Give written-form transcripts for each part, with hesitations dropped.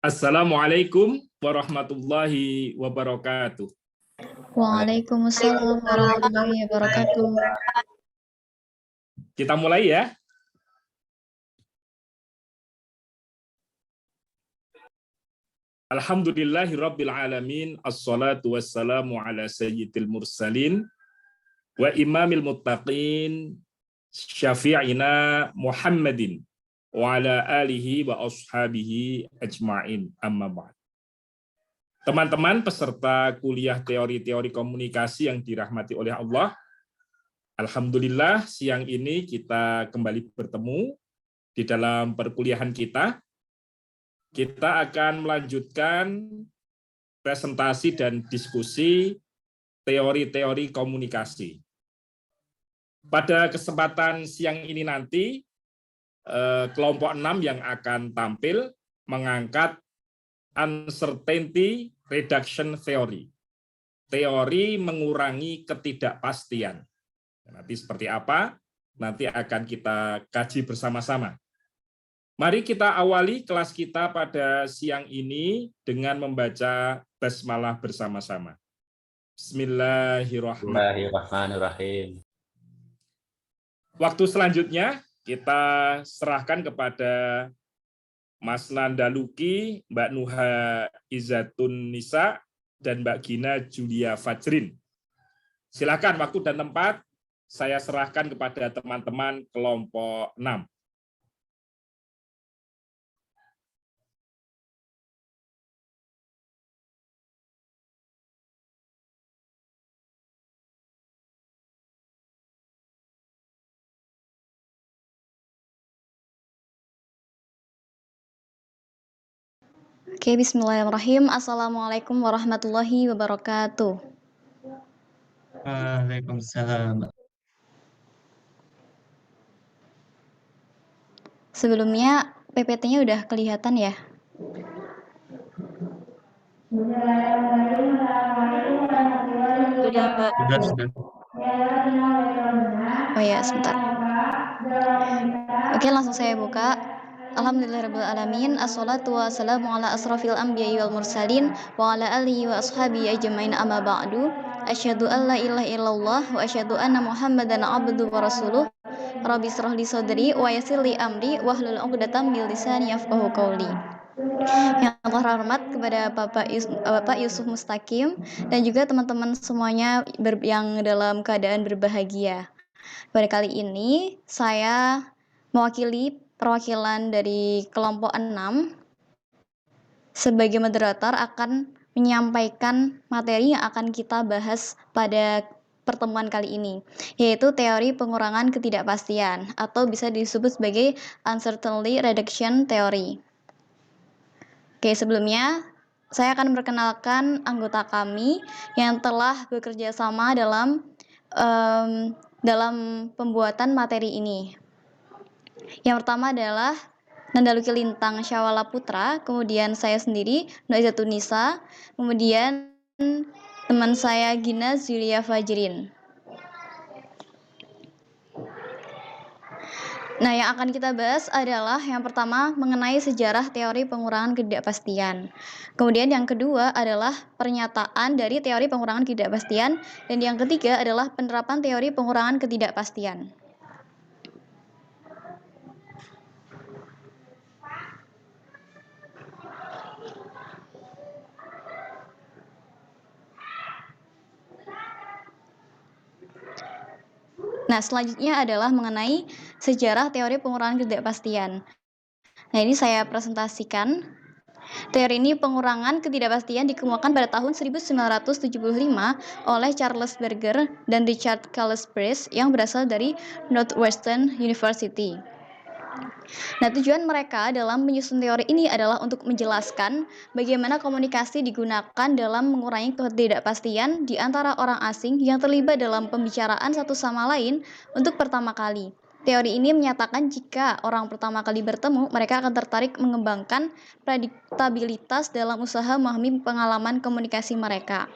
Assalamualaikum warahmatullahi wabarakatuh. Waalaikumsalam warahmatullahi wabarakatuh. Kita mulai ya. Alhamdulillahirabbil alamin, assalatu wassalamu ala sayyidil mursalin wa imamil muttaqin syafi'ina Muhammadin wa ala alihi wa ashabihi ajma'in, amma ba'd. Teman-teman peserta kuliah teori-teori komunikasi yang dirahmati oleh Allah, alhamdulillah siang ini kita kembali bertemu di dalam perkuliahan kita. Kita akan melanjutkan presentasi dan diskusi teori-teori komunikasi. Pada kesempatan siang ini nanti, kelompok 6 yang akan tampil mengangkat uncertainty reduction theory, teori mengurangi ketidakpastian. Nanti seperti apa? Nanti akan kita kaji bersama-sama. Mari kita awali kelas kita pada siang ini dengan membaca basmalah bersama-sama. Bismillahirrahmanirrahim. Waktu selanjutnya kita serahkan kepada Mas Nanda Luki, Mbak Nuha Izzatun Nisa, dan Mbak Gina Julia Fajrin. Silakan waktu dan tempat saya serahkan kepada teman-teman kelompok 6. Oke, bismillahirrahmanirrahim. Assalamualaikum warahmatullahi wabarakatuh. Waalaikumsalam. Sebelumnya PPT-nya udah kelihatan ya? Sudah, Mbak. Sudah. Oh ya, sebentar. Oke, langsung saya buka. Alhamdulillahirrahmanirrahim. Assalatu wassalamu ala asrafil anbiya'i wal mursalin wa ala alihi wa ashabihi ajmain, amma ba'du. Asyhadu an la ilaha illallah wa asyhadu anna Muhammadan abduhu wa rasuluh. Rabbi shrah li sadri wa yassir li amri wahlul 'uqdatam min lisani yafqahu qawli. Yang terhormat kepada Bapak Yusuf Mustaqim dan juga teman-teman semuanya yang dalam keadaan berbahagia. Pada kali ini saya mewakili perwakilan dari kelompok 6 sebagai moderator akan menyampaikan materi yang akan kita bahas pada pertemuan kali ini, yaitu teori pengurangan ketidakpastian atau bisa disebut sebagai uncertainty reduction theory. Oke, sebelumnya saya akan memperkenalkan anggota kami yang telah bekerja sama dalam pembuatan materi ini. Yang pertama adalah Nanda Luki Lintang Syawala Putra, kemudian saya sendiri, Nuha Izzatun Nisa, kemudian teman saya Gina Julia Fajrin. Nah, yang akan kita bahas adalah yang pertama mengenai sejarah teori pengurangan ketidakpastian. Kemudian yang kedua adalah pernyataan dari teori pengurangan ketidakpastian, dan yang ketiga adalah penerapan teori pengurangan ketidakpastian. Nah, selanjutnya adalah mengenai sejarah teori pengurangan ketidakpastian. Nah, ini saya presentasikan. Teori ini pengurangan ketidakpastian dikemukakan pada tahun 1975 oleh Charles Berger dan Richard Calabrese yang berasal dari Northwestern University. Nah, tujuan mereka dalam menyusun teori ini adalah untuk menjelaskan bagaimana komunikasi digunakan dalam mengurangi ketidakpastian di antara orang asing yang terlibat dalam pembicaraan satu sama lain untuk pertama kali. Teori ini menyatakan jika orang pertama kali bertemu, mereka akan tertarik mengembangkan prediktabilitas dalam usaha memahami pengalaman komunikasi mereka.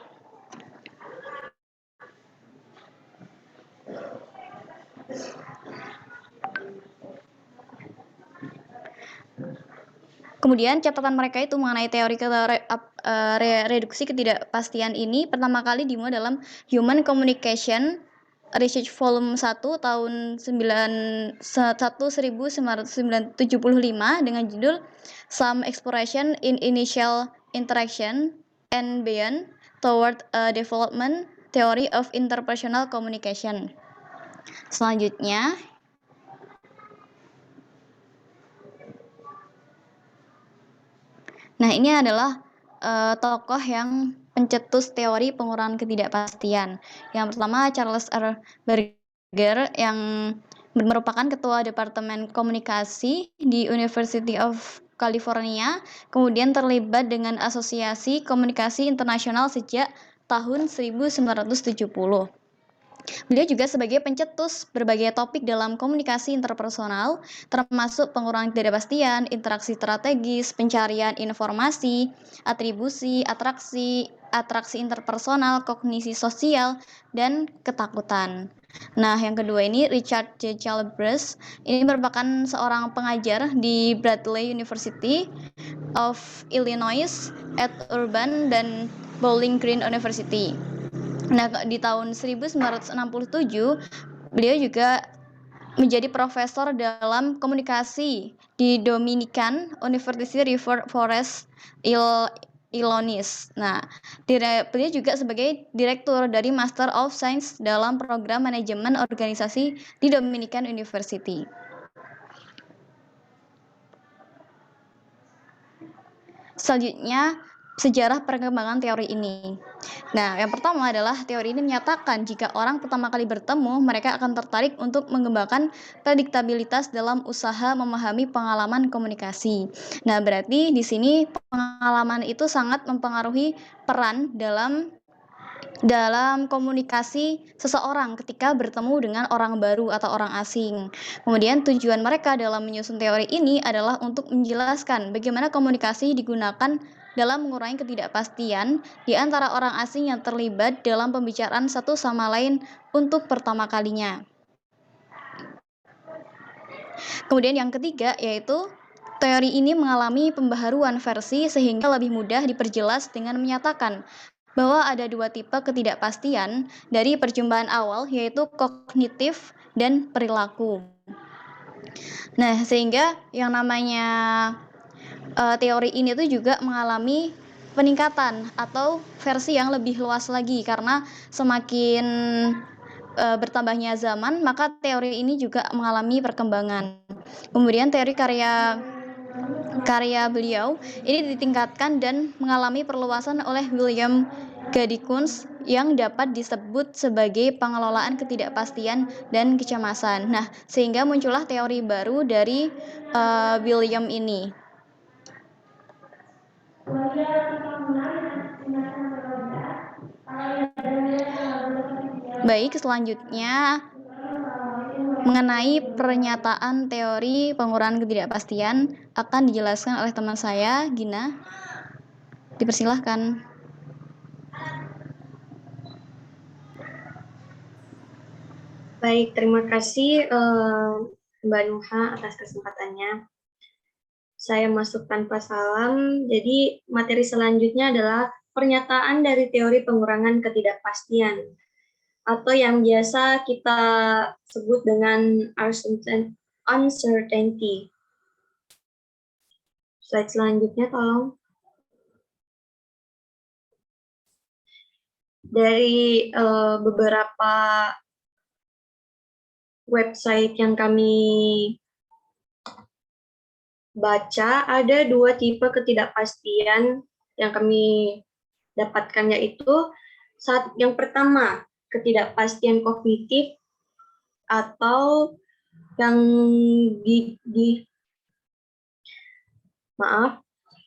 Kemudian catatan mereka itu mengenai teori reduksi ketidakpastian ini pertama kali dimulai dalam Human Communication Research Volume 1 tahun 1975 dengan judul Some Exploration in Initial Interaction and Beyond Toward a Development Theory of Interpersonal Communication. Selanjutnya, nah ini adalah tokoh yang pencetus teori pengurangan ketidakpastian. Yang pertama Charles R. Berger yang merupakan ketua Departemen Komunikasi di University of California, kemudian terlibat dengan Asosiasi Komunikasi Internasional sejak tahun 1970. Beliau juga sebagai pencetus berbagai topik dalam komunikasi interpersonal, termasuk pengurangan ketidakpastian, interaksi strategis, pencarian informasi, atribusi, atraksi interpersonal, kognisi sosial, dan ketakutan. Nah, yang kedua ini Richard J. Childress. Ini merupakan seorang pengajar di Bradley University of Illinois at Urban dan Bowling Green University. Nah, di tahun 1967 beliau juga menjadi profesor dalam komunikasi di Dominican University River Forest, Illinois. Nah, beliau juga sebagai direktur dari Master of Science dalam program manajemen organisasi di Dominican University. Selanjutnya, sejarah perkembangan teori ini. Nah, yang pertama adalah teori ini menyatakan jika orang pertama kali bertemu, mereka akan tertarik untuk mengembangkan prediktabilitas dalam usaha memahami pengalaman komunikasi. Nah, berarti di sini pengalaman itu sangat mempengaruhi peran dalam komunikasi seseorang ketika bertemu dengan orang baru atau orang asing. Kemudian tujuan mereka dalam menyusun teori ini adalah untuk menjelaskan bagaimana komunikasi digunakan dalam mengurangi ketidakpastian di antara orang asing yang terlibat dalam pembicaraan satu sama lain untuk pertama kalinya. Kemudian yang ketiga yaitu teori ini mengalami pembaharuan versi sehingga lebih mudah diperjelas dengan menyatakan bahwa ada dua tipe ketidakpastian dari perjumpaan awal, yaitu kognitif dan perilaku. Nah, sehingga yang namanya teori ini tuh juga mengalami peningkatan atau versi yang lebih luas lagi karena semakin bertambahnya zaman, maka teori ini juga mengalami perkembangan. Kemudian teori karya beliau ini ditingkatkan dan mengalami perluasan oleh William Gadikins yang dapat disebut sebagai pengelolaan ketidakpastian dan kecemasan. Nah, sehingga muncullah teori baru dari William ini. Baik, selanjutnya mengenai pernyataan teori pengurangan ketidakpastian akan dijelaskan oleh teman saya, Gina. Dipersilahkan. Baik, terima kasih Mbak Nuha atas kesempatannya. Saya masuk tanpa salam, jadi materi selanjutnya adalah pernyataan dari teori pengurangan ketidakpastian, atau yang biasa kita sebut dengan uncertainty. Slide selanjutnya tolong. Dari beberapa website yang kami baca, ada dua tipe ketidakpastian yang kami dapatkan, yaitu yang pertama ketidakpastian kognitif atau yang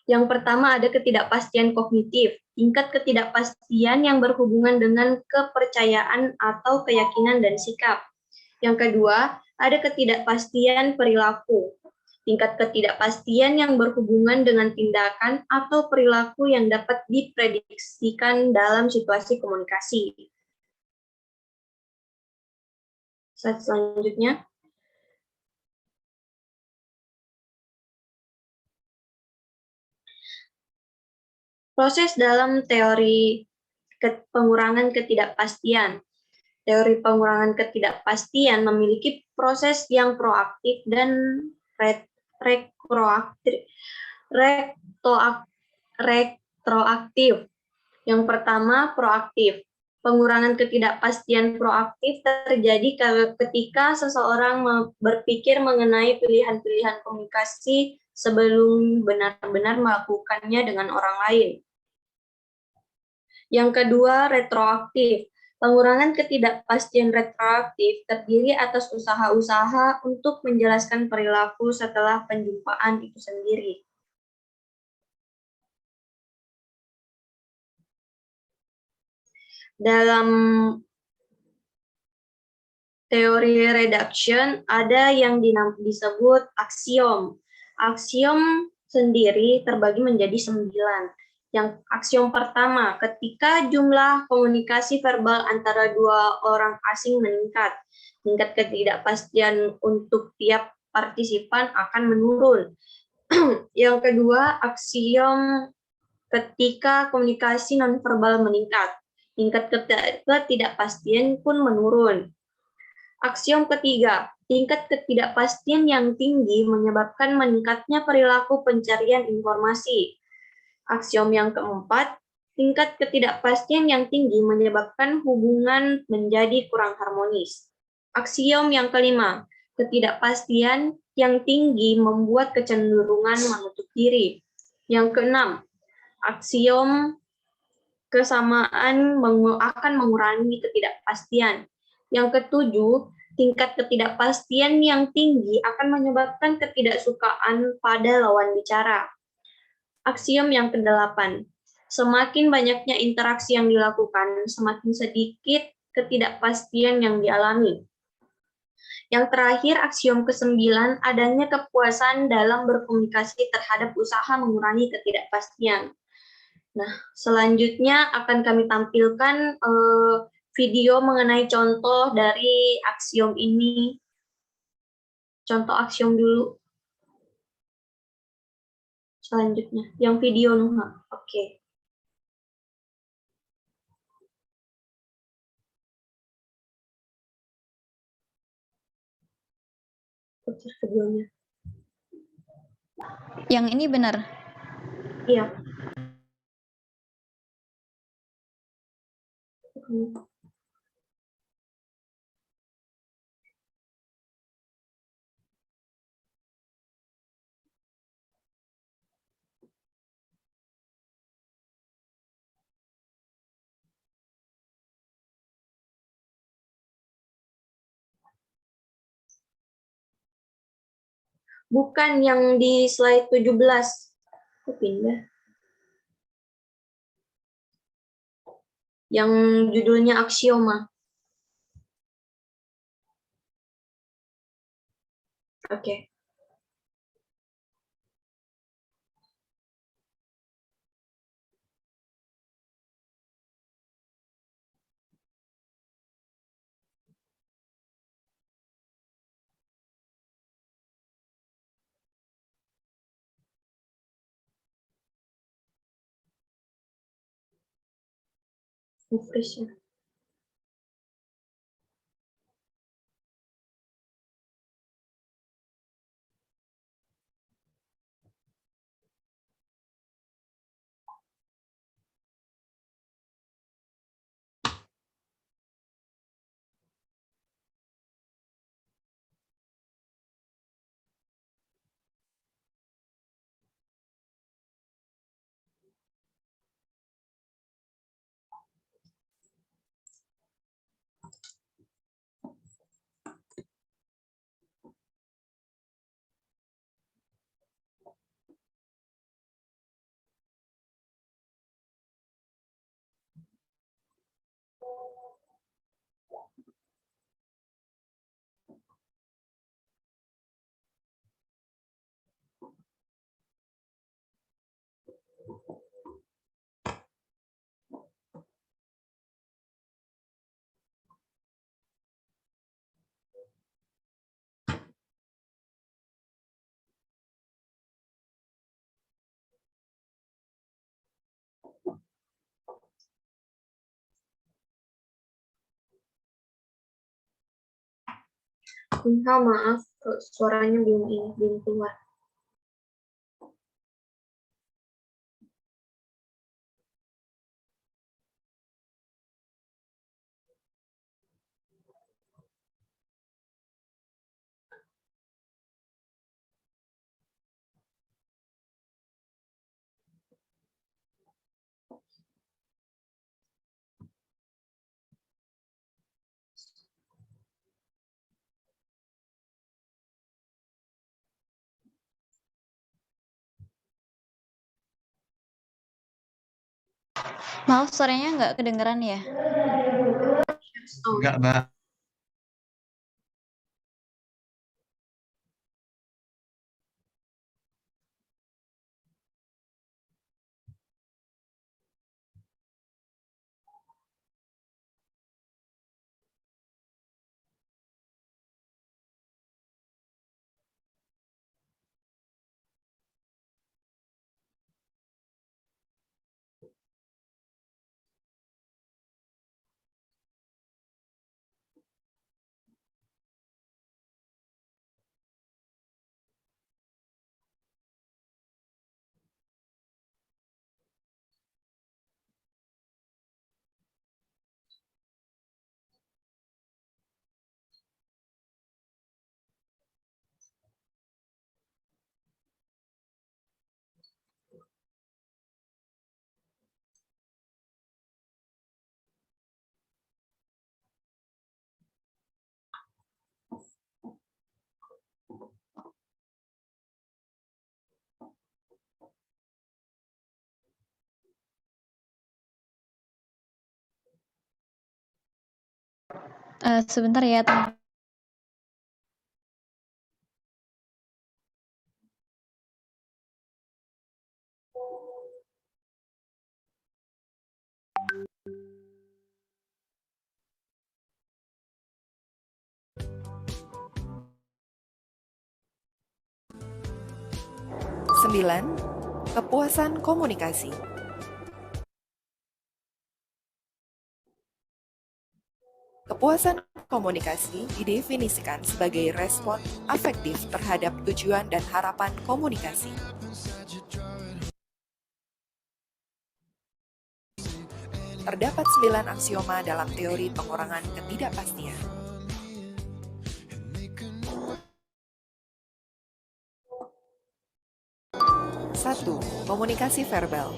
yang pertama ada ketidakpastian kognitif, tingkat ketidakpastian yang berhubungan dengan kepercayaan atau keyakinan dan sikap. Yang kedua, ada ketidakpastian perilaku, tingkat ketidakpastian yang berhubungan dengan tindakan atau perilaku yang dapat diprediksikan dalam situasi komunikasi. Slide selanjutnya. Proses dalam teori pengurangan ketidakpastian. Teori pengurangan ketidakpastian memiliki proses yang proaktif dan retroaktif. Yang pertama, proaktif. Pengurangan ketidakpastian proaktif terjadi ketika seseorang berpikir mengenai pilihan-pilihan komunikasi sebelum benar-benar melakukannya dengan orang lain. Yang kedua, retroaktif. Pengurangan ketidakpastian retroaktif terdiri atas usaha-usaha untuk menjelaskan perilaku setelah penjumpaan itu sendiri. Dalam teori reduction ada yang disebut aksiom. Aksiom sendiri terbagi menjadi 9. Yang aksiom pertama, ketika jumlah komunikasi verbal antara dua orang asing meningkat, tingkat ketidakpastian untuk tiap partisipan akan menurun. Yang kedua, aksiom ketika komunikasi nonverbal meningkat, tingkat ketidakpastian pun menurun. Aksiom ketiga, tingkat ketidakpastian yang tinggi menyebabkan meningkatnya perilaku pencarian informasi. Aksiom yang keempat, tingkat ketidakpastian yang tinggi menyebabkan hubungan menjadi kurang harmonis. Aksiom yang kelima, ketidakpastian yang tinggi membuat kecenderungan menutup diri. Yang keenam, aksiom kesamaan akan mengurangi ketidakpastian. Yang ketujuh, tingkat ketidakpastian yang tinggi akan menyebabkan ketidaksukaan pada lawan bicara. Aksiom yang kedelapan, semakin banyaknya interaksi yang dilakukan, semakin sedikit ketidakpastian yang dialami. Yang terakhir, aksiom ke-9, adanya kepuasan dalam berkomunikasi terhadap usaha mengurangi ketidakpastian. Nah, selanjutnya akan kami tampilkan video mengenai contoh dari aksiom ini. Contoh aksiom dulu. Selanjutnya, yang video Nuha. Oke. Putar videonya. Yang ini benar. Iya. Bukan yang di slide 17. Aku pindah. Yang judulnya aksioma. Oke. Refresh ya. Maaf, suaranya belum keluar. Maaf, suaranya nggak kedengeran ya? Enggak, Mbak. Sebentar ya, teman. Sembilan, kepuasan komunikasi. Kepuasan komunikasi didefinisikan sebagai respon afektif terhadap tujuan dan harapan komunikasi. Terdapat 9 aksioma dalam teori pengurangan ketidakpastian. Satu, komunikasi verbal.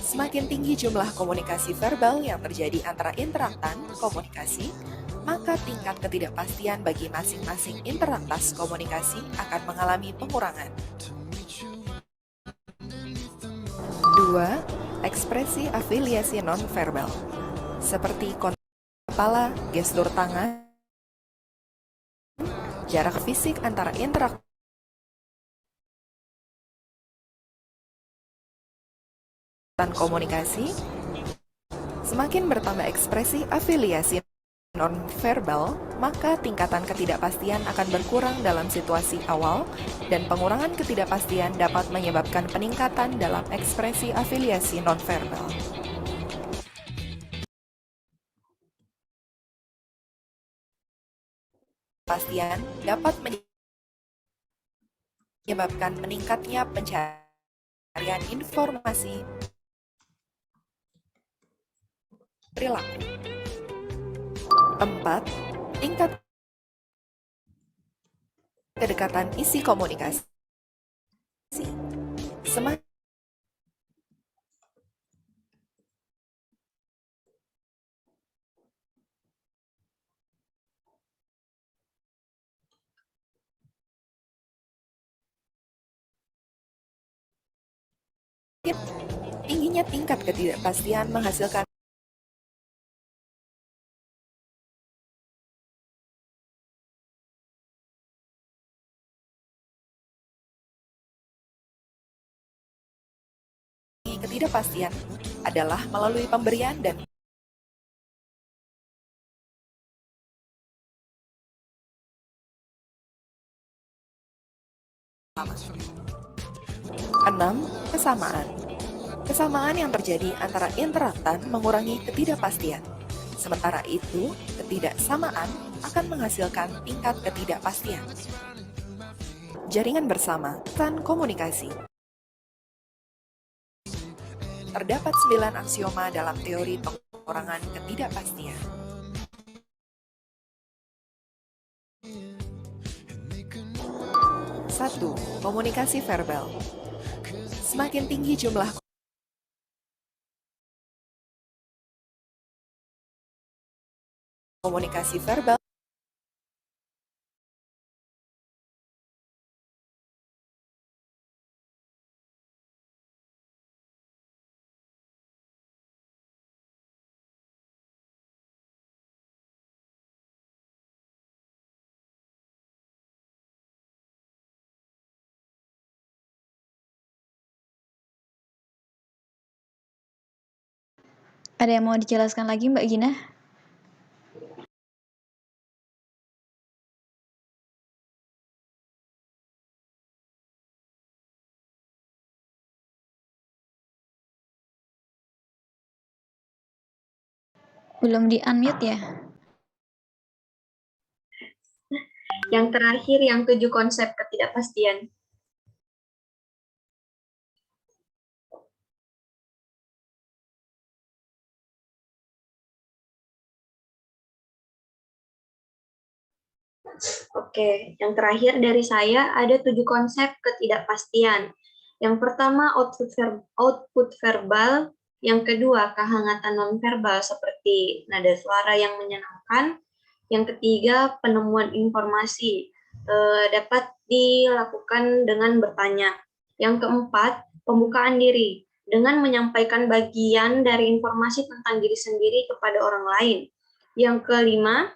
Semakin tinggi jumlah komunikasi verbal yang terjadi antara interaktan komunikasi, maka tingkat ketidakpastian bagi masing-masing interaktas komunikasi akan mengalami pengurangan. 2. Ekspresi afiliasi non-verbal, seperti kontak kepala, gestur tangan, jarak fisik antara interaktan komunikasi. Semakin bertambah ekspresi afiliasi non-verbal, maka tingkatan ketidakpastian akan berkurang dalam situasi awal, dan pengurangan ketidakpastian dapat menyebabkan peningkatan dalam ekspresi afiliasi non-verbal. Ketidakpastian dapat menyebabkan meningkatnya pencarian informasi perilaku. 4. Tingkat kedekatan isi komunikasi. Semakin tingginya tingkat ketidakpastian menghasilkan ketidakpastian adalah melalui pemberian dan enam, kesamaan. Kesamaan yang terjadi antara interaktan mengurangi ketidakpastian. Sementara itu, ketidaksamaan akan menghasilkan tingkat ketidakpastian. Jaringan bersama dan komunikasi. Terdapat 9 aksioma dalam teori pengurangan ketidakpastian. 1. Komunikasi verbal. Semakin tinggi jumlah komunikasi verbal, Ada yang mau dijelaskan lagi, Mbak Gina? Belum di-unmute ya? Yang terakhir, yang 7 konsep ketidakpastian. Oke, yang terakhir dari saya ada 7 konsep ketidakpastian. Yang pertama output verbal, yang kedua kehangatan nonverbal seperti nada suara yang menyenangkan, yang ketiga penemuan informasi dapat dilakukan dengan bertanya. Yang keempat pembukaan diri dengan menyampaikan bagian dari informasi tentang diri sendiri kepada orang lain. Yang kelima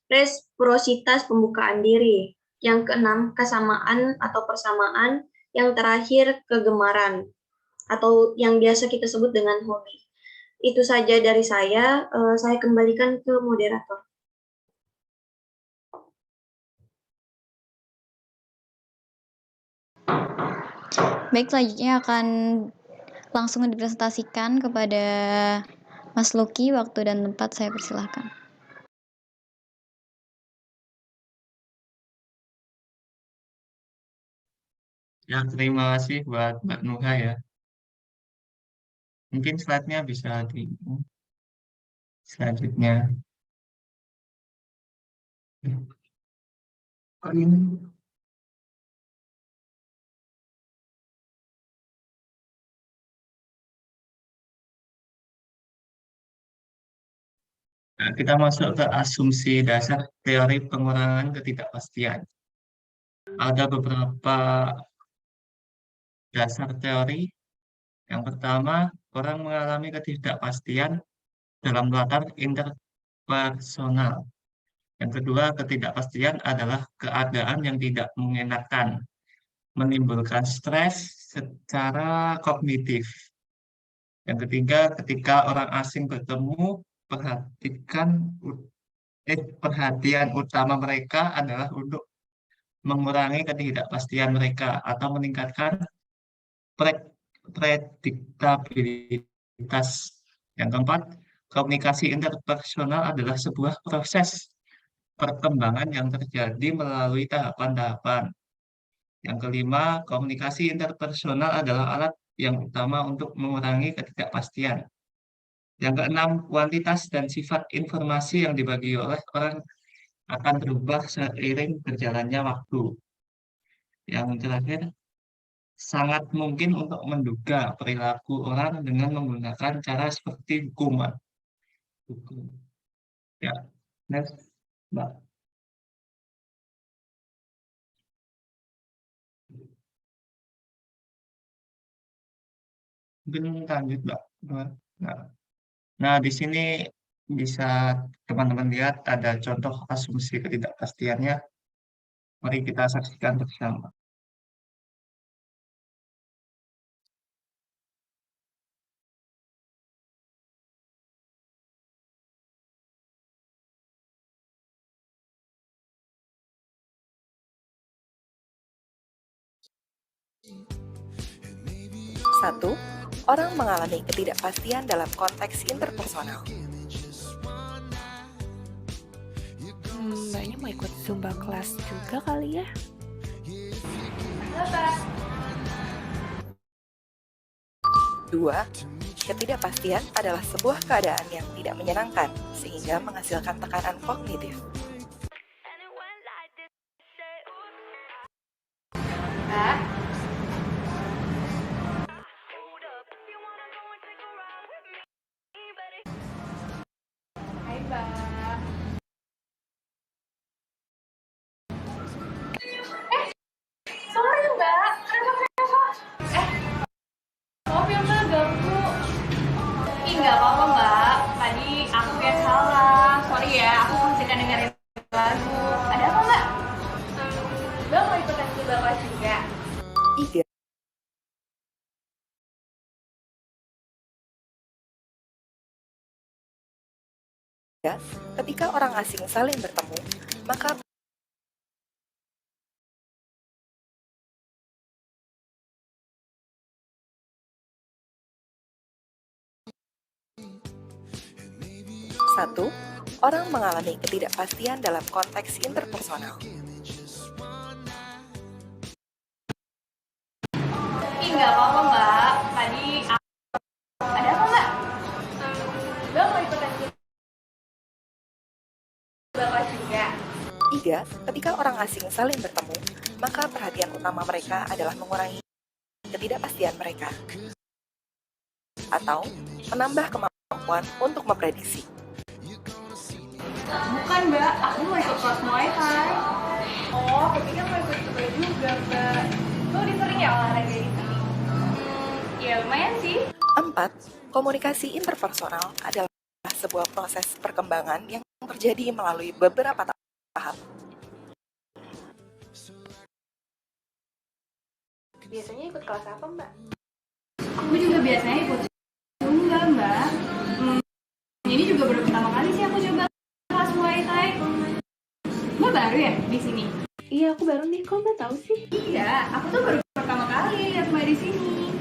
resiprositas pembukaan diri. Yang keenam, kesamaan atau persamaan. Yang terakhir, kegemaran atau yang biasa kita sebut dengan hobi. Itu saja dari saya. Saya kembalikan ke moderator. Baik, selanjutnya akan langsung dipresentasikan kepada Mas Luki. Waktu dan tempat saya persilahkan. Ya, terima kasih buat Mbak Nuha ya. Mungkin slide-nya bisa di selanjutnya. Oh, ini. Nah, kita masuk ke asumsi dasar teori pengurangan ketidakpastian. Ada beberapa dasar teori. Yang pertama, orang mengalami ketidakpastian dalam latar interpersonal. Yang kedua, ketidakpastian adalah keadaan yang tidak mengenakan, menimbulkan stres secara kognitif. Yang ketiga, ketika orang asing bertemu, perhatian utama mereka adalah untuk mengurangi ketidakpastian mereka atau meningkatkan prediktabilitas. Yang keempat, komunikasi interpersonal adalah sebuah proses perkembangan yang terjadi melalui tahapan-tahapan. Yang kelima, komunikasi interpersonal adalah alat yang utama untuk mengurangi ketidakpastian. Yang keenam, kuantitas dan sifat informasi yang dibagi oleh orang akan berubah seiring berjalannya waktu. Yang terakhir, sangat mungkin untuk menduga perilaku orang dengan menggunakan cara seperti hukuman. Ya, next, Mbak. Mungkin lanjut, Mbak. Nah, nah, di sini bisa teman-teman lihat ada contoh asumsi ketidakpastiannya. Mari kita saksikan bersama. Satu, orang mengalami ketidakpastian dalam konteks interpersonal. Mbaknya mau ikut Zumba kelas juga kali ya? Dua, ketidakpastian adalah sebuah keadaan yang tidak menyenangkan sehingga menghasilkan tekanan kognitif. Mbak, hai Mbak. Sorry Mbak, kenapa? Maaf ya Mbak, ganggu. Ih, nggak apa-apa Mbak, tadi aku yang salah. Sorry ya, aku keasikan dengerin lagu. Ada apa Mbak? Mbak mau ikutan Zumba kelas juga? Tiga, ketika orang asing saling bertemu, maka satu, orang mengalami ketidakpastian dalam konteks interpersonal. Ih, nggak apa-apa Mbak, tadi ada apa Mbak? Mbak mau ikutan Zumba kelas juga? Tiga, ketika orang asing saling bertemu, maka perhatian utama mereka adalah mengurangi ketidakpastian mereka atau menambah kemampuan untuk memprediksi. Bukan Mbak, aku mau ikut kelas Muay Thai. Oh, aku pikir mau ikut Zumba juga Mbak. Lo udah sering ya olahraga ini? Ya lumayan sih. Empat, komunikasi interpersonal adalah sebuah proses perkembangan yang terjadi melalui beberapa tahap. Biasanya ikut kelas apa Mbak? Aku juga biasanya ikut Zumba Mbak. Ini juga baru pertama kali sih aku coba kelas Muay Thai. Mbak baru ya di sini? Iya, aku baru nih, kok Mbak tahu sih? Iya, aku tuh baru pertama kali lihat Mbak di sini.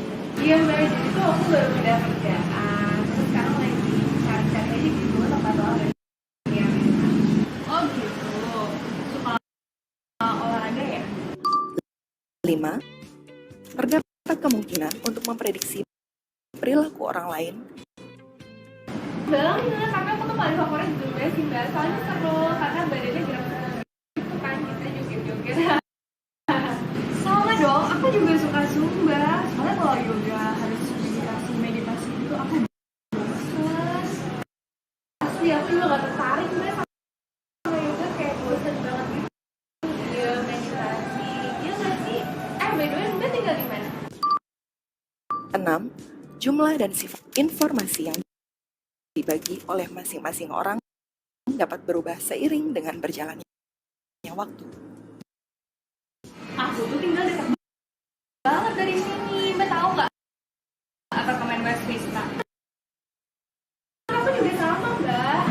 Iya Mbak, jadi tuh aku baru pindah kerjaan. Terus sekarang lagi cari-cari aja gitu tempat olahraga yang enak. Oh gitu, suka olahraga ya? 5. Terdapat kemungkinan untuk memprediksi perilaku orang lain Banget, karena aku tuh paling favorit Zumba sih Mbak. Soalnya seru, karena badannya gerak gitu kan, kita joget-joget. Sama dong, aku juga suka Zumba. Soalnya kalau yoga harus meditasi gitu, aku bosan. Asli, aku juga gak tertarik Mbak sama yoga, kayak bosan banget gitu. Iya, meditasi. Iya gak sih? By the way, Mbak tinggal di mana? 6. Jumlah dan sifat informasi yang dibagi oleh masing-masing orang dapat berubah seiring dengan berjalannya waktu. Aku tuh tinggal dekat banget dari sini. Mbak tahu nggak apartemen West Vista? Aku juga sama Mbak.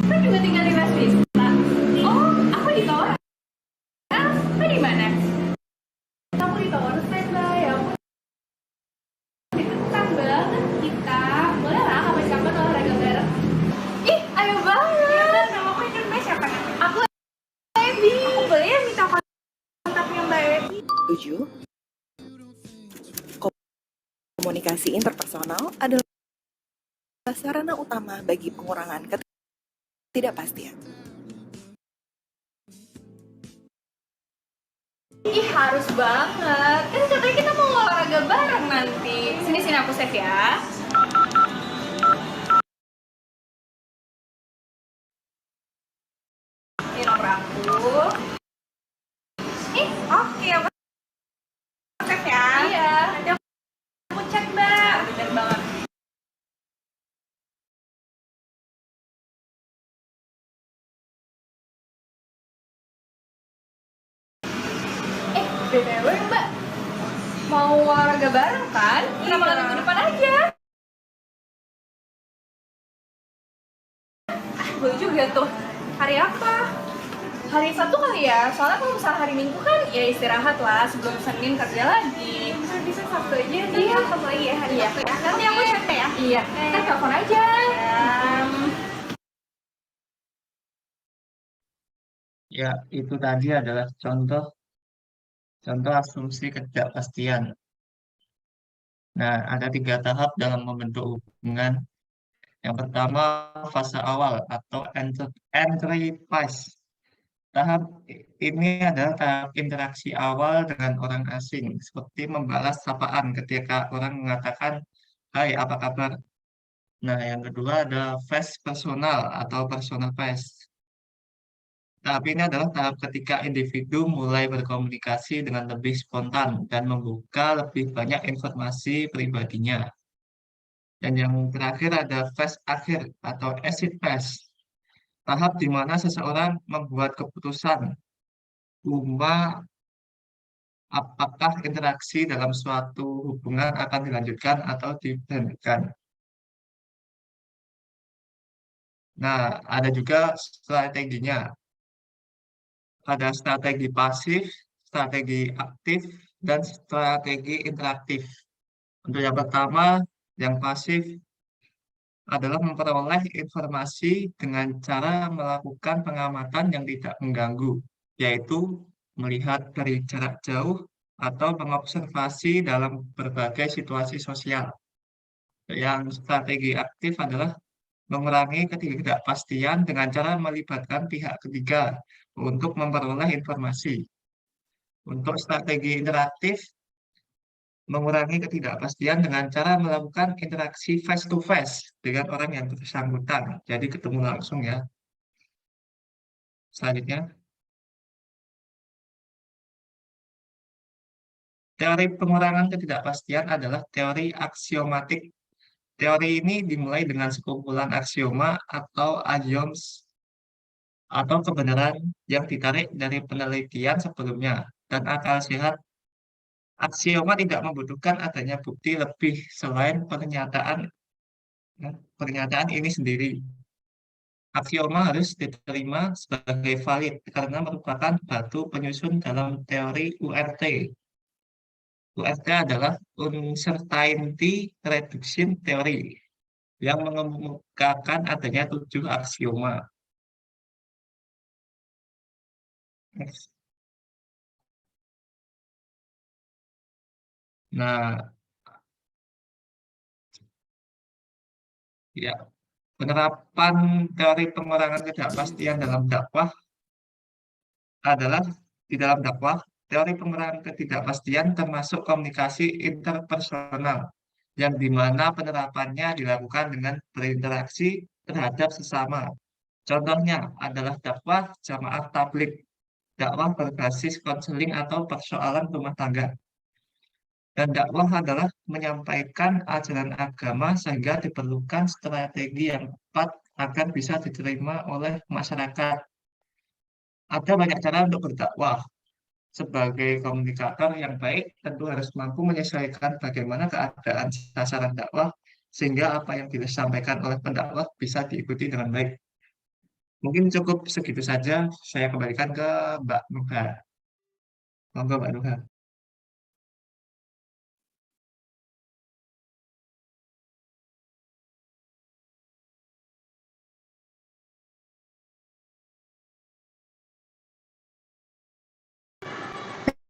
Mbak juga tinggal di West Vista. Oh, aku di tower. Mbak di mana? Aku di tower stand Mbak. Ya ampun. Deketan banget kita. Boleh lah kapan-kapan olahraga bareng. Ih, ayo banget. Nama aku Indonesia siapa? Aku Ebi. Aku boleh ya minta kontaknya Mbak Ebi? 7. Komunikasi interpersonal adalah sarana utama bagi pengurangan ketidakpastian. Ih, harus banget. Kan katanya kita mau olahraga bareng nanti. Sini aku save ya. Ini nomor aku. Ih, oke. Aku save ya. Iya. Nanti aku cek, Mbak. Bener banget. BTW Mbak, mau olahraga bareng kan? Kenapa nggak minggu depan aja? Boleh juga tuh. Hari apa? Hari Sabtu kali ya, soalnya kalau misalnya hari Minggu kan ya istirahat lah sebelum Senin kerja lagi. Bisa Sabtu aja, iya. Sabtu lagi ya hari Sabtu ya. Nanti aku chat ya. Iya, kita telepon aja. Ya, itu tadi adalah contoh asumsi ketidakpastian. Nah, ada 3 tahap dalam membentuk hubungan. Yang pertama, fase awal atau entry phase. Tahap ini adalah tahap interaksi awal dengan orang asing, seperti membalas sapaan ketika orang mengatakan, "Hai, apa kabar?" Nah, yang kedua ada phase personal atau personal phase. Tahap ini adalah tahap ketika individu mulai berkomunikasi dengan lebih spontan dan membuka lebih banyak informasi pribadinya. Dan yang terakhir ada phase akhir atau exit phase. Tahap di mana seseorang membuat keputusan cuma apakah interaksi dalam suatu hubungan akan dilanjutkan atau diberhentikan. Nah, ada juga strateginya. Ada strategi pasif, strategi aktif, dan strategi interaktif. Untuk yang pertama, yang pasif adalah memperoleh informasi dengan cara melakukan pengamatan yang tidak mengganggu, yaitu melihat dari jarak jauh atau mengobservasi dalam berbagai situasi sosial. Yang strategi aktif adalah mengurangi ketidakpastian dengan cara melibatkan pihak ketiga untuk memperoleh informasi. Untuk strategi interaktif, mengurangi ketidakpastian dengan cara melakukan interaksi face to face dengan orang yang bersangkutan. Jadi ketemu langsung ya. Selanjutnya, teori pengurangan ketidakpastian adalah teori aksiomatik. Teori ini dimulai dengan sekumpulan aksioma atau axioms atau kebenaran yang ditarik dari penelitian sebelumnya dan akal sehat. Aksioma tidak membutuhkan adanya bukti lebih selain pernyataan ini sendiri. Aksioma harus diterima sebagai valid karena merupakan batu penyusun dalam teori URT. URT adalah Uncertainty Reduction Theory yang mengemukakan adanya 7 aksioma. Next. Nah, ya, penerapan teori pengurangan ketidakpastian dalam dakwah adalah di dalam dakwah, teori pengurangan ketidakpastian termasuk komunikasi interpersonal, yang dimana penerapannya dilakukan dengan berinteraksi terhadap sesama. Contohnya adalah dakwah jamaah tabligh, dakwah berbasis konseling atau persoalan rumah tangga. Dan dakwah adalah menyampaikan ajaran agama sehingga diperlukan strategi yang tepat agar bisa diterima oleh masyarakat. Ada banyak cara untuk berdakwah. Sebagai komunikator yang baik, tentu harus mampu menyesuaikan bagaimana keadaan sasaran dakwah, sehingga apa yang disampaikan oleh pendakwah bisa diikuti dengan baik. Mungkin cukup segitu saja, saya kembalikan ke Mbak Nuha. Monggo Mbak Nuha.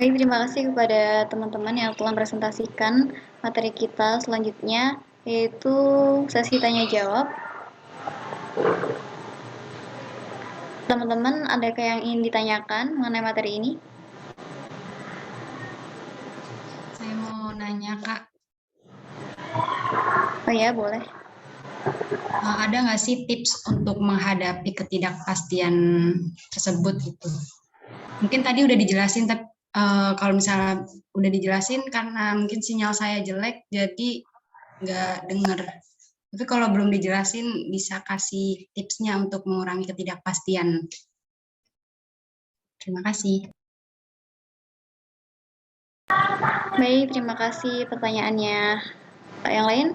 Baik, terima kasih kepada teman-teman yang telah presentasikan materi kita selanjutnya, yaitu sesi tanya jawab. Teman-teman, adakah yang ingin ditanyakan mengenai materi ini? Saya mau nanya, Kak. Oh ya, boleh. Ada nggak sih tips untuk menghadapi ketidakpastian tersebut gitu? Mungkin tadi udah dijelasin, tapi kalau misalnya udah dijelasin karena mungkin sinyal saya jelek, jadi nggak dengar. Tapi kalau belum dijelasin, bisa kasih tipsnya untuk mengurangi ketidakpastian. Terima kasih. Baik, terima kasih pertanyaannya. Yang lain?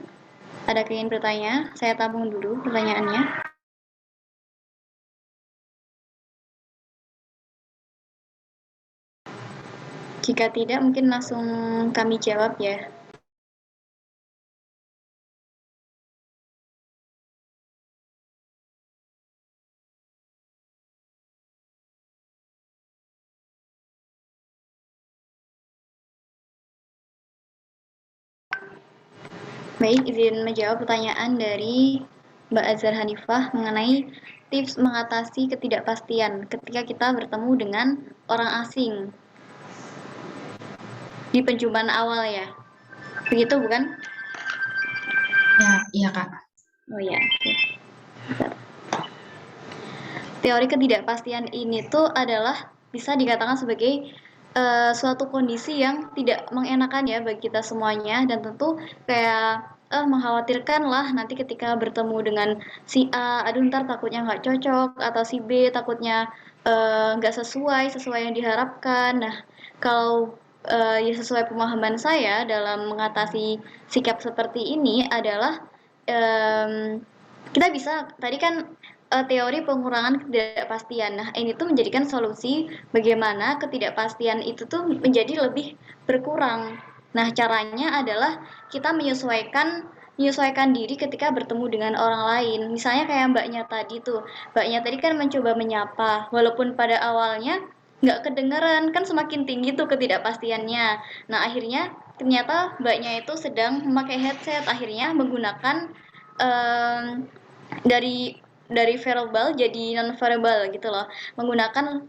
Ada yang ingin bertanya? Saya tabung dulu pertanyaannya. Jika tidak, mungkin langsung kami jawab ya. Baik, izin menjawab pertanyaan dari Mbak Azhar Hanifah mengenai tips mengatasi ketidakpastian ketika kita bertemu dengan orang asing di perjumpaan awal ya. Begitu bukan? Ya, iya Kak. Oh ya, oke. Bentar. Teori ketidakpastian ini tuh adalah bisa dikatakan sebagai suatu kondisi yang tidak mengenakan ya bagi kita semuanya, dan tentu kayak mengkhawatirkan lah nanti ketika bertemu dengan si A, aduh ntar takutnya nggak cocok, atau si B takutnya nggak sesuai yang diharapkan. Nah, kalau ya sesuai pemahaman saya dalam mengatasi sikap seperti ini adalah kita bisa tadi kan teori pengurangan ketidakpastian. Nah, ini tuh menjadikan solusi bagaimana ketidakpastian itu tuh menjadi lebih berkurang. Nah, caranya adalah kita menyesuaikan diri ketika bertemu dengan orang lain. Misalnya kayak mbaknya tadi tuh. Mbaknya tadi kan mencoba menyapa, walaupun pada awalnya nggak kedengeran, kan semakin tinggi tuh ketidakpastiannya. Nah, akhirnya ternyata mbaknya itu sedang memakai headset, akhirnya menggunakan dari verbal jadi non verbal gitu loh, menggunakan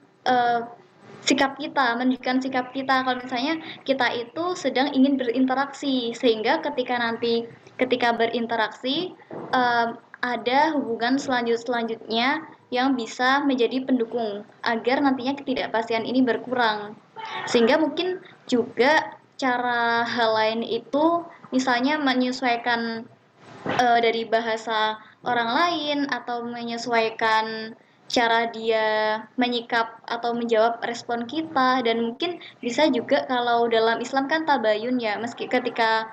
sikap kita, menunjukkan sikap kita kalau misalnya kita itu sedang ingin berinteraksi, sehingga ketika berinteraksi ada hubungan selanjutnya yang bisa menjadi pendukung agar nantinya ketidakpastian ini berkurang. Sehingga mungkin juga cara hal lain itu misalnya menyesuaikan dari bahasa orang lain, atau menyesuaikan cara dia menyikap atau menjawab respon kita. Dan mungkin bisa juga kalau dalam Islam kan tabayun ya, meski ketika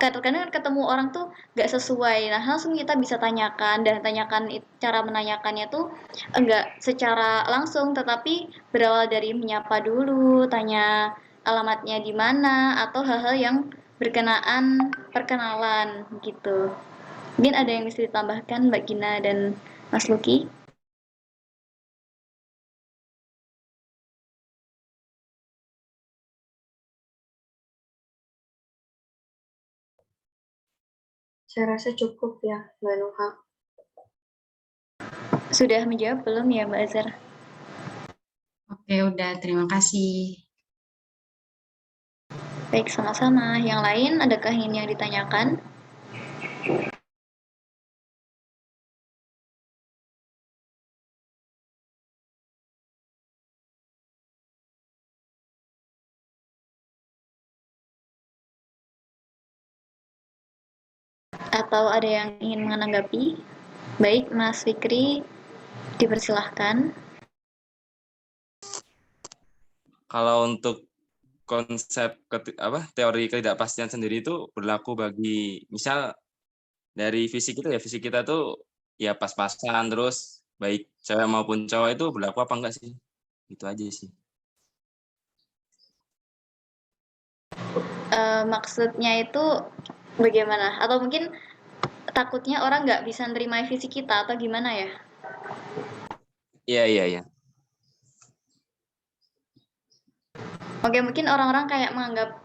kadang ketemu orang tuh gak sesuai, nah langsung kita bisa tanyakan, dan cara menanyakannya tuh enggak secara langsung, tetapi berawal dari menyapa dulu, tanya alamatnya di mana, atau hal-hal yang berkenaan perkenalan gitu. Mungkin ada yang bisa ditambahkan Mbak Gina dan Mas Luki? Saya rasa cukup ya, Mbak Nuha. Sudah menjawab belum ya Mbak Azhar? Oke, udah. Terima kasih. Baik, sama-sama. Yang lain, adakah ini yang ditanyakan? Atau ada yang ingin menanggapi? Baik, Mas Fikri, dipersilahkan. Kalau untuk konsep teori ketidakpastian sendiri itu berlaku bagi misal dari fisik kita tuh ya pas-pasan, terus baik cewek maupun cowok itu berlaku apa enggak sih? Itu aja sih. Maksudnya itu bagaimana? Atau mungkin takutnya orang nggak bisa nerima fisik kita, atau gimana ya? Iya. Oke, mungkin orang-orang kayak menganggap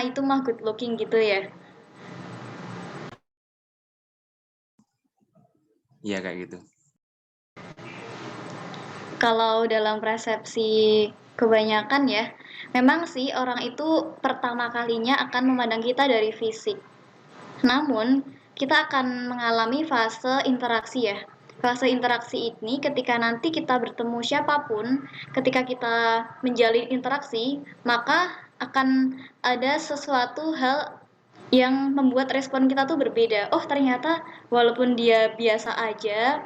itu mah good looking gitu ya. Iya kayak gitu. Kalau dalam persepsi kebanyakan ya, memang sih orang itu pertama kalinya akan memandang kita dari fisik. Namun, kita akan mengalami fase interaksi ya. Fase interaksi ini ketika nanti kita bertemu siapapun, ketika kita menjalin interaksi, maka akan ada sesuatu hal yang membuat respon kita tuh berbeda. Oh, ternyata walaupun dia biasa aja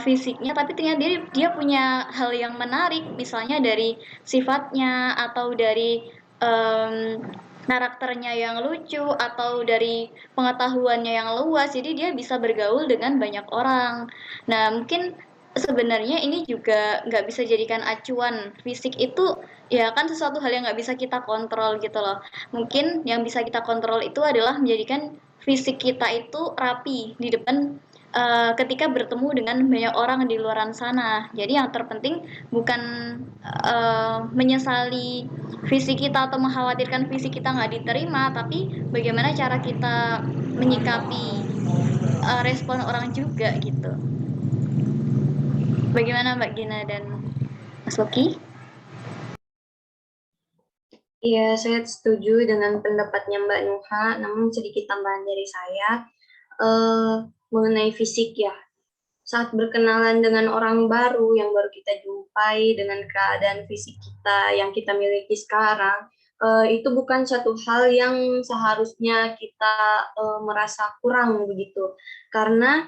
fisiknya, tapi ternyata dia punya hal yang menarik, misalnya dari sifatnya, atau dari karakternya yang lucu, atau dari pengetahuannya yang luas, jadi dia bisa bergaul dengan banyak orang. Nah, mungkin sebenarnya ini juga nggak bisa jadikan acuan. Fisik itu ya kan sesuatu hal yang nggak bisa kita kontrol gitu loh. Mungkin yang bisa kita kontrol itu adalah menjadikan fisik kita itu rapi di depan ketika bertemu dengan banyak orang di luaran sana. Jadi yang terpenting bukan menyesali fisik kita atau mengkhawatirkan fisik kita nggak diterima, tapi bagaimana cara kita menyikapi respon orang juga gitu. Bagaimana Mbak Gina dan Mas Loki? Iya, saya setuju dengan pendapatnya Mbak Nuha, namun sedikit tambahan dari saya mengenai fisik ya. Saat berkenalan dengan orang baru yang baru kita jumpai dengan keadaan fisik kita yang kita miliki sekarang, itu bukan satu hal yang seharusnya kita merasa kurang begitu. Karena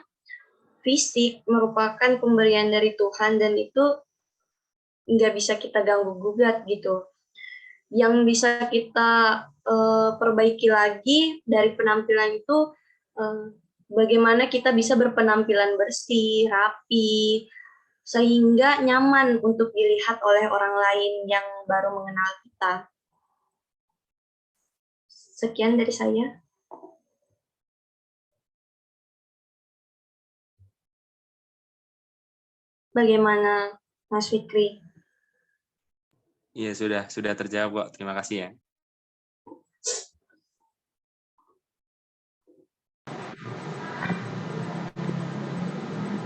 fisik merupakan pemberian dari Tuhan dan itu nggak bisa kita ganggu gugat gitu. Yang bisa kita perbaiki lagi dari penampilan itu bagaimana kita bisa berpenampilan bersih, rapi, sehingga nyaman untuk dilihat oleh orang lain yang baru mengenal kita. Sekian dari saya. Bagaimana Mas Fikri? Iya, sudah terjawab kok. Terima kasih ya.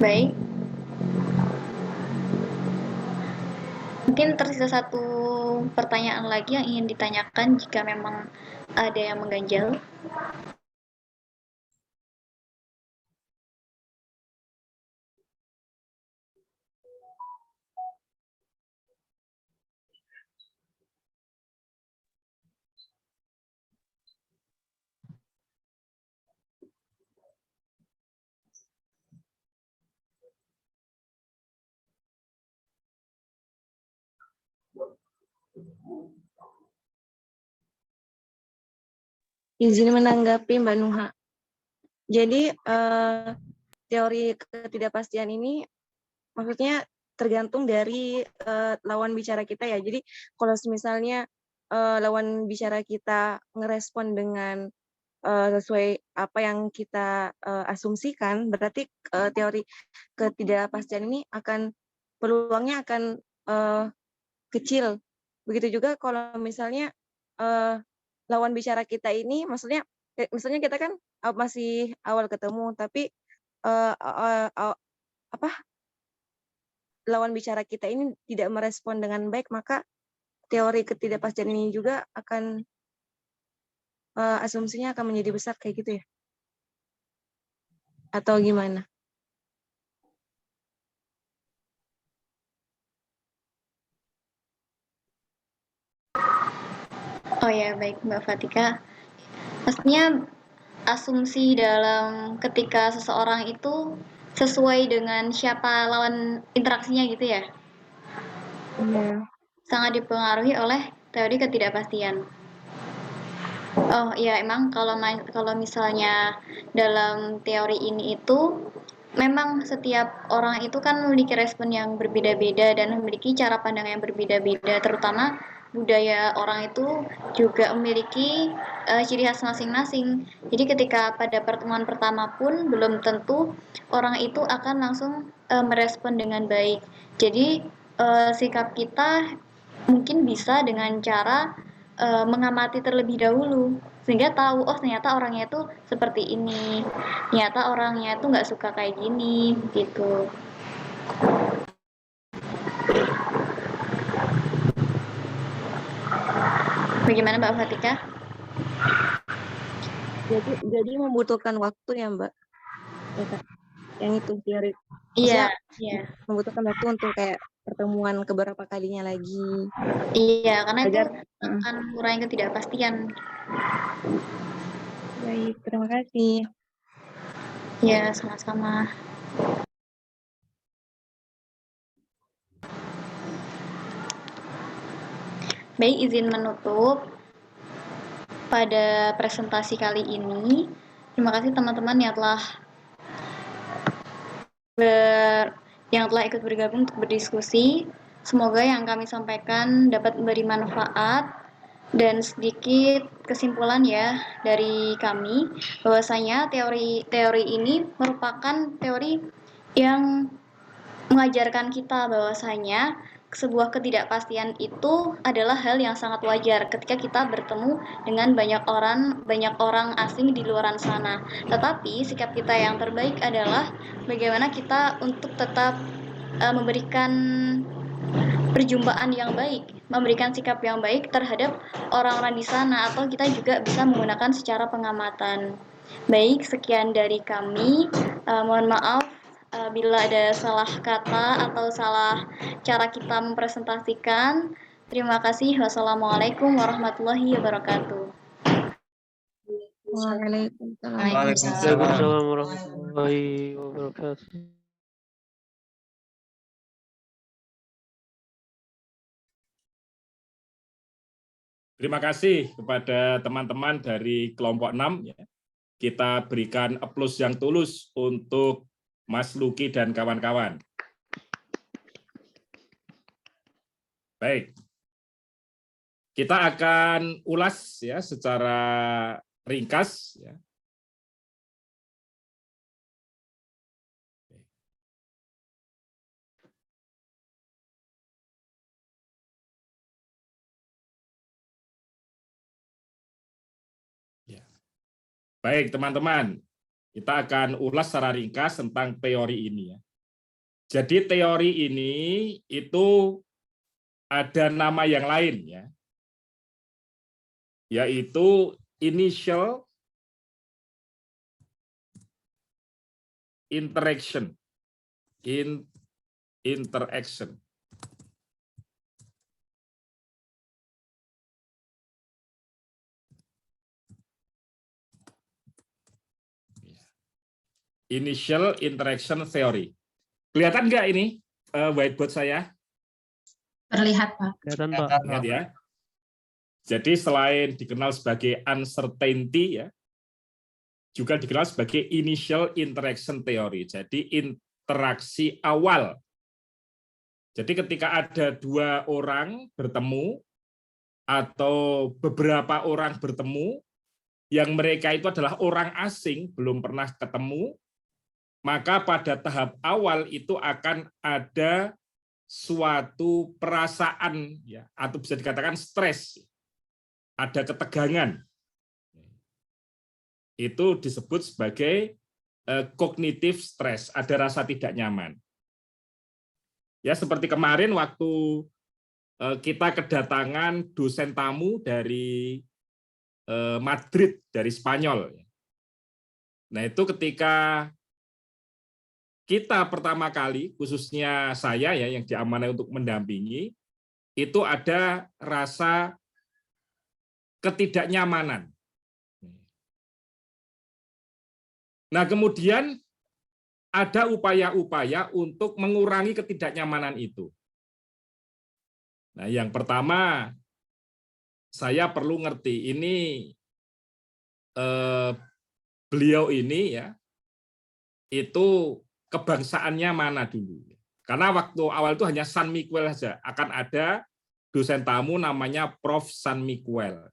Baik. Mungkin tersisa satu pertanyaan lagi yang ingin ditanyakan jika memang ada yang mengganjal. Izin menanggapi Mbak Nuha. Jadi teori ketidakpastian ini maksudnya tergantung dari lawan bicara kita ya. Jadi kalau misalnya lawan bicara kita ngerespon dengan sesuai apa yang kita asumsikan, berarti teori ketidakpastian ini peluangnya akan kecil. Begitu juga kalau misalnya lawan bicara kita ini, misalnya kita kan masih awal ketemu, tapi lawan bicara kita ini tidak merespon dengan baik, maka teori ketidakpastian ini juga akan asumsinya akan menjadi besar kayak gitu ya? Atau gimana? Oh ya, baik Mbak Fatika. Maksudnya asumsi dalam ketika seseorang itu sesuai dengan siapa lawan interaksinya gitu ya? Iya. Sangat dipengaruhi oleh teori ketidakpastian. Oh iya, emang kalau misalnya dalam teori ini itu memang setiap orang itu kan memiliki respon yang berbeda-beda dan memiliki cara pandang yang berbeda-beda, terutama budaya orang itu juga memiliki ciri khas masing-masing. Jadi ketika pada pertemuan pertama pun belum tentu orang itu akan langsung merespon dengan baik. Jadi sikap kita mungkin bisa dengan cara mengamati terlebih dahulu sehingga tahu oh ternyata orangnya itu seperti ini, ternyata orangnya itu nggak suka kayak gini gitu. Bagaimana Mbak Fatika? Jadi membutuhkan waktu ya Mbak, ya, Kak? Yang itu teori. Iya. Membutuhkan waktu untuk kayak pertemuan keberapa kalinya lagi. Iya, karena itu akan mengurangi ketidakpastian. Baik, terima kasih. Ya, sama-sama. Baik, izin menutup pada presentasi kali ini. Terima kasih teman-teman yang telah yang telah ikut bergabung untuk berdiskusi. Semoga yang kami sampaikan dapat memberi manfaat. Dan sedikit kesimpulan ya dari kami, bahwasanya teori ini merupakan teori yang mengajarkan kita bahwasanya sebuah ketidakpastian itu adalah hal yang sangat wajar ketika kita bertemu dengan banyak orang asing di luar sana. Tetapi sikap kita yang terbaik adalah bagaimana kita untuk tetap memberikan perjumpaan yang baik, memberikan sikap yang baik terhadap orang-orang di sana, atau kita juga bisa menggunakan secara pengamatan. Baik, sekian dari kami. Mohon maaf bila ada salah kata atau salah cara kita mempresentasikan. Terima kasih. Wassalamualaikum warahmatullahi wabarakatuh. Waalaikumsalam. warahmatullahi wabarakatuh. Terima kasih kepada teman-teman dari kelompok 6. Kita berikan aplaus yang tulus untuk Mas Luki dan kawan-kawan. Baik. Kita akan ulas ya secara ringkas ya. Baik, teman-teman, kita akan ulas secara ringkas tentang teori ini ya. Jadi teori ini itu ada nama yang lain ya. Yaitu initial interaction. Interaction. Initial Interaction Theory. Kelihatan nggak ini whiteboard saya? Terlihat, Pak. Kelihatan, Pak. Lihat ya. Jadi selain dikenal sebagai uncertainty ya, juga dikenal sebagai initial interaction theory. Jadi interaksi awal. Jadi ketika ada dua orang bertemu atau beberapa orang bertemu yang mereka itu adalah orang asing, belum pernah ketemu, maka pada tahap awal itu akan ada suatu perasaan ya, atau bisa dikatakan stres, ada ketegangan. Itu disebut sebagai cognitive stress, ada rasa tidak nyaman. Ya, seperti kemarin waktu kita kedatangan dosen tamu dari Madrid, dari Spanyol. Nah, itu ketika kita pertama kali, khususnya saya ya yang diamanai untuk mendampingi, itu ada rasa ketidaknyamanan. Nah, kemudian ada upaya-upaya untuk mengurangi ketidaknyamanan itu. Nah, yang pertama, saya perlu ngerti ini beliau ini ya, itu kebangsaannya mana dulu. Karena waktu awal itu hanya San Miguel saja, akan ada dosen tamu namanya Prof. San Miguel.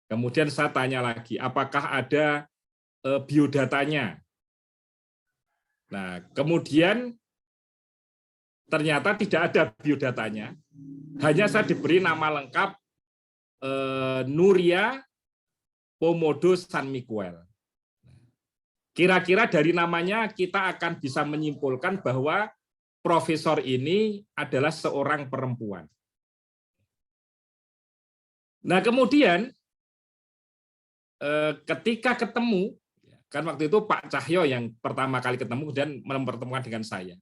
Kemudian saya tanya lagi, apakah ada biodatanya? Nah, kemudian ternyata tidak ada biodatanya. Hanya saya diberi nama lengkap Nuria Pomodo San Miguel. Kira-kira dari namanya kita akan bisa menyimpulkan bahwa profesor ini adalah seorang perempuan. Nah, kemudian ketika ketemu, kan waktu itu Pak Cahyo yang pertama kali ketemu dan mempertemukan dengan saya.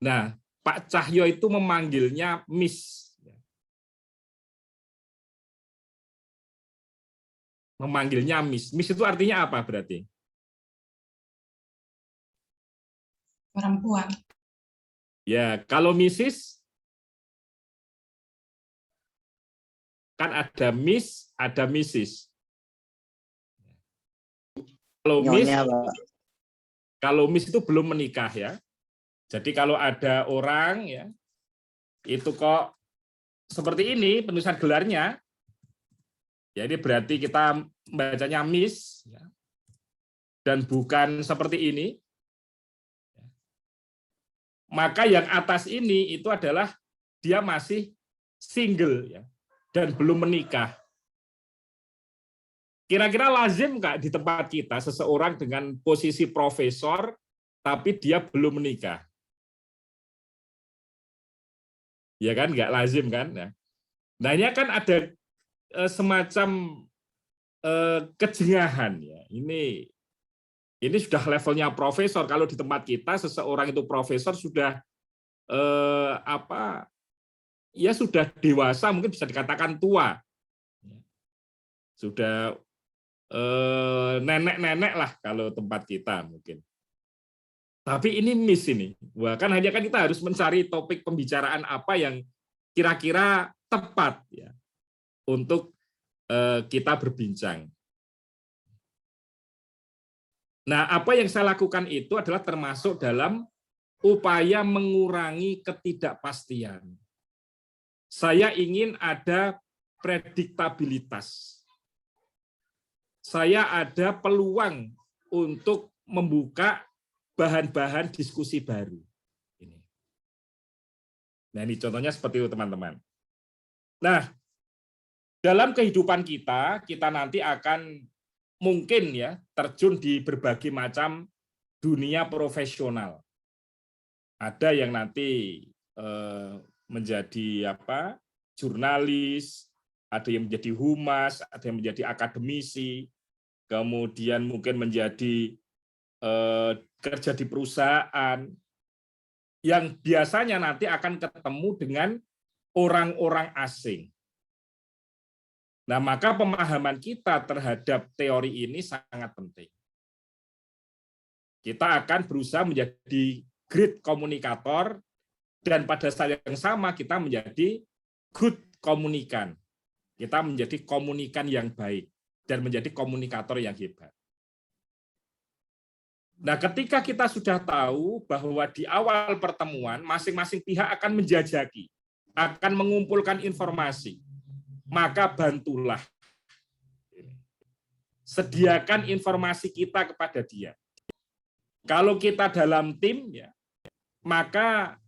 Nah, Pak Cahyo itu memanggilnya Miss. Memanggilnya Miss. Miss itu artinya apa berarti? Perempuan. Ya, kalau Mrs. kan ada Miss, ada Mrs. Kalau Miss itu belum menikah ya. Jadi kalau ada orang ya itu kok seperti ini penulisan gelarnya, ya ini berarti kita bacanya miss ya, dan bukan seperti ini. Maka yang atas ini itu adalah dia masih single ya, dan belum menikah. Kira-kira lazim nggak di tempat kita seseorang dengan posisi profesor tapi dia belum menikah? Ya kan, nggak lazim kan? Nah ini kan ada semacam kejengahan ya. Ini sudah levelnya profesor. Kalau di tempat kita seseorang itu profesor sudah ya sudah dewasa, mungkin bisa dikatakan tua, sudah nenek-nenek lah kalau tempat kita mungkin. Tapi ini miss ini. Wah, kan hanya kan kita harus mencari topik pembicaraan apa yang kira-kira tepat ya untuk kita berbincang. Nah, apa yang saya lakukan itu adalah termasuk dalam upaya mengurangi ketidakpastian. Saya ingin ada prediktabilitas. Saya ada peluang untuk membuka bahan-bahan diskusi baru. Nah, ini contohnya seperti itu, teman-teman. Nah, dalam kehidupan kita nanti akan mungkin ya terjun di berbagai macam dunia profesional. Ada yang nanti menjadi jurnalis, ada yang menjadi humas, ada yang menjadi akademisi, kemudian mungkin menjadi kerja di perusahaan, yang biasanya nanti akan ketemu dengan orang-orang asing. Nah, maka pemahaman kita terhadap teori ini sangat penting. Kita akan berusaha menjadi great komunikator, dan pada saat yang sama kita menjadi good komunikan. Kita menjadi komunikan yang baik, dan menjadi komunikator yang hebat. Nah, ketika kita sudah tahu bahwa di awal pertemuan, masing-masing pihak akan menjajaki, akan mengumpulkan informasi, maka bantulah. Sediakan informasi kita kepada dia. Kalau kita dalam tim, ya, maka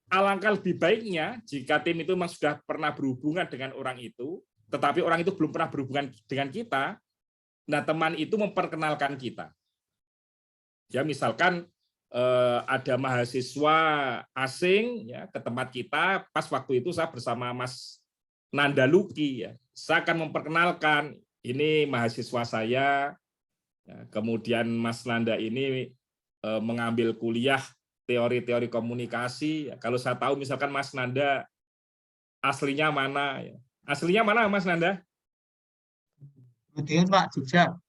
alangkah lebih baiknya jika tim itu memang sudah pernah berhubungan dengan orang itu, tetapi orang itu belum pernah berhubungan dengan kita, nah teman itu memperkenalkan kita. Ya, misalkan ada mahasiswa asing ya ke tempat kita, pas waktu itu saya bersama Mas Nanda Luki ya, saya akan memperkenalkan ini mahasiswa saya, ya, kemudian Mas Nanda ini mengambil kuliah teori-teori komunikasi. Ya, kalau saya tahu misalkan Mas Nanda aslinya mana, ya. Aslinya mana Mas Nanda? Kemudian Pak, Jogja.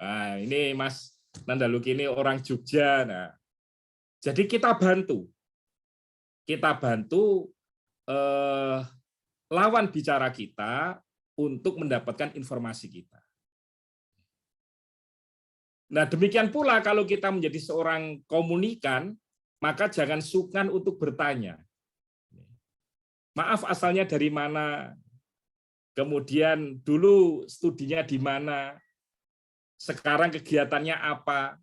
Nah, ini Mas Nanda Luki ini orang Jogja. Nah, jadi kita bantu lawan bicara kita untuk mendapatkan informasi kita. Nah, demikian pula kalau kita menjadi seorang komunikan, maka jangan sungkan untuk bertanya. Maaf, asalnya dari mana? Kemudian dulu studinya di mana? Sekarang kegiatannya apa?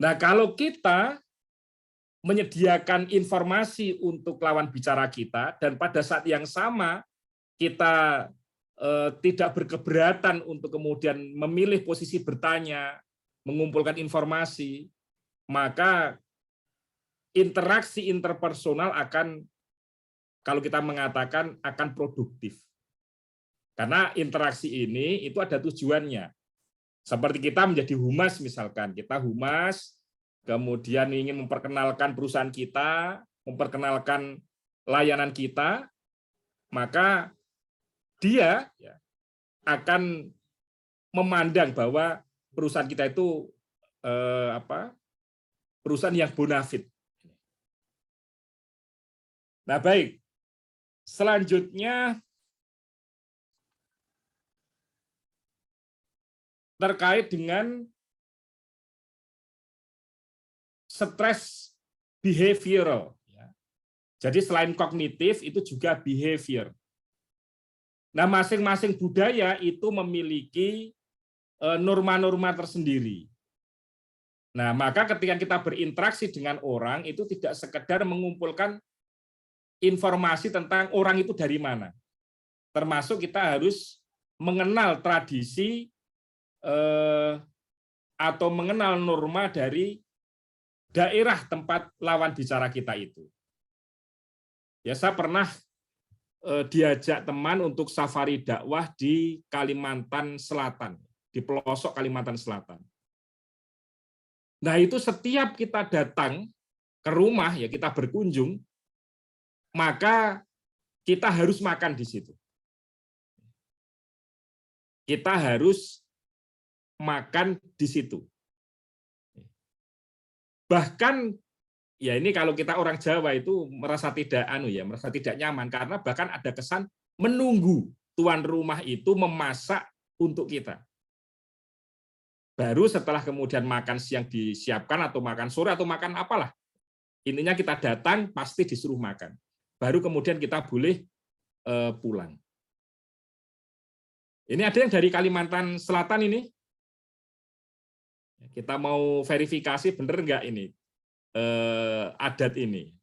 Nah, kalau kita menyediakan informasi untuk lawan bicara kita, dan pada saat yang sama kita tidak berkeberatan untuk kemudian memilih posisi bertanya, mengumpulkan informasi, maka interaksi interpersonal akan, kalau kita mengatakan, akan produktif. Karena interaksi ini itu ada tujuannya. Seperti kita menjadi humas misalkan, kita humas, kemudian ingin memperkenalkan perusahaan kita, memperkenalkan layanan kita, maka dia akan memandang bahwa perusahaan kita itu perusahaan yang bonafit. Nah, baik. Selanjutnya terkait dengan stress behavioral. Jadi selain kognitif itu juga behavior. Nah, masing-masing budaya itu memiliki norma-norma tersendiri. Nah, maka ketika kita berinteraksi dengan orang itu tidak sekedar mengumpulkan informasi tentang orang itu dari mana. Termasuk kita harus mengenal tradisi atau mengenal norma dari daerah tempat lawan bicara kita itu. Ya, saya pernah diajak teman untuk safari dakwah di Kalimantan Selatan, di pelosok Kalimantan Selatan. Nah, itu setiap kita datang ke rumah, ya kita berkunjung, maka kita harus makan di situ. Kita harus makan di situ. Bahkan, ya ini kalau kita orang Jawa itu merasa tidak merasa tidak nyaman karena bahkan ada kesan menunggu tuan rumah itu memasak untuk kita. Baru setelah kemudian makan siang disiapkan atau makan sore atau makan apalah. Intinya kita datang pasti disuruh makan. Baru kemudian kita boleh pulang. Ini ada yang dari Kalimantan Selatan ini. Kita mau verifikasi benar nggak ini adat ini.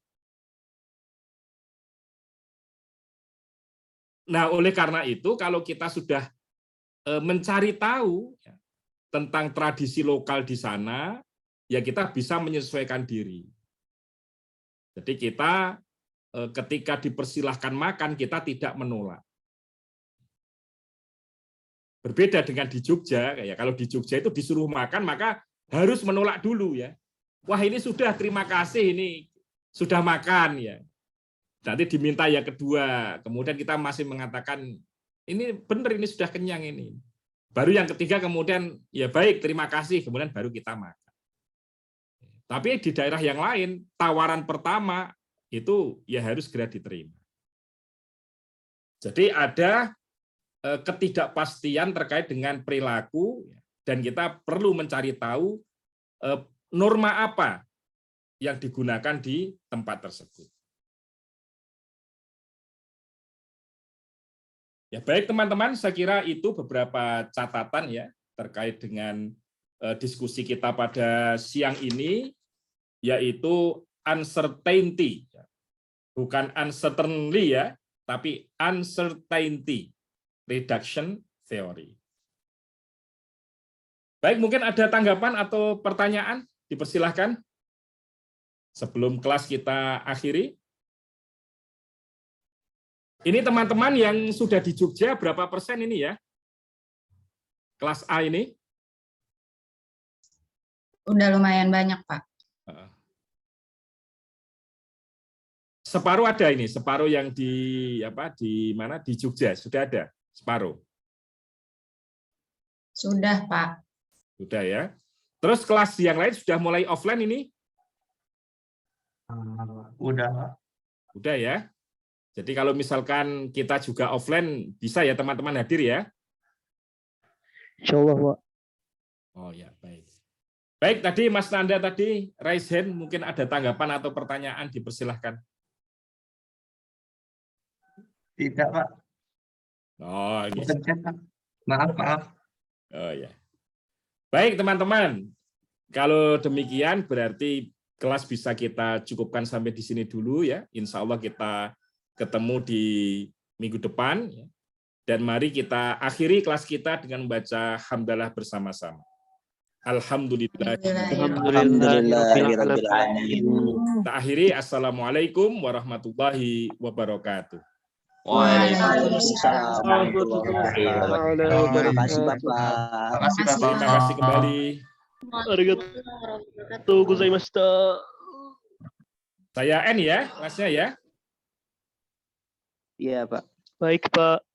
Nah, oleh karena itu kalau kita sudah mencari tahu tentang tradisi lokal di sana, ya kita bisa menyesuaikan diri. Jadi kita ketika dipersilahkan makan, kita tidak menolak. Berbeda dengan di Jogja, ya kalau di Jogja itu disuruh makan, maka harus menolak dulu ya. Wah ini sudah, terima kasih, ini sudah makan ya. Nanti diminta ya kedua, kemudian kita masih mengatakan ini benar, ini sudah kenyang ini. Baru yang ketiga kemudian ya baik terima kasih, kemudian baru kita makan. Tapi di daerah yang lain tawaran pertama itu ya harus segera diterima. Jadi ada ketidakpastian terkait dengan perilaku dan kita perlu mencari tahu norma apa yang digunakan di tempat tersebut. Ya, baik teman-teman, saya kira itu beberapa catatan ya terkait dengan diskusi kita pada siang ini, yaitu uncertainty, bukan uncertainly ya, tapi uncertainty reduction theory. Baik, mungkin ada tanggapan atau pertanyaan, dipersilahkan sebelum kelas kita akhiri. Ini teman-teman yang sudah di Jogja, berapa persen ini ya? Kelas A ini? Udah lumayan banyak, Pak. Separuh ada ini, separuh yang di mana di Jogja sudah ada, separuh. Sudah, Pak. Sudah ya. Terus kelas yang lain sudah mulai offline ini? Udah. Udah ya. Jadi kalau misalkan kita juga offline, bisa ya teman-teman hadir ya? Insya Allah, Pak. Oh ya, baik. Baik, tadi Mas Nanda tadi raise hand, mungkin ada tanggapan atau pertanyaan, dipersilahkan. Tidak, Pak. Oh, gitu. Maaf. Oh ya. Baik, teman-teman. Kalau demikian berarti kelas bisa kita cukupkan sampai di sini dulu ya. Insya Allah kita ketemu di minggu depan. Dan mari kita akhiri kelas kita dengan membaca hamdalah bersama-sama. Alhamdulillah. Kita akhiri. Assalamualaikum warahmatullahi wabarakatuh. Waalaikumsalam warahmatullahi wabarakatuh. Terima kasih, Bapak. Terima kasih kembali. Arigatou gozaimashita. Saya N ya, kelasnya ya. Iya, Pak. Baik, Pak.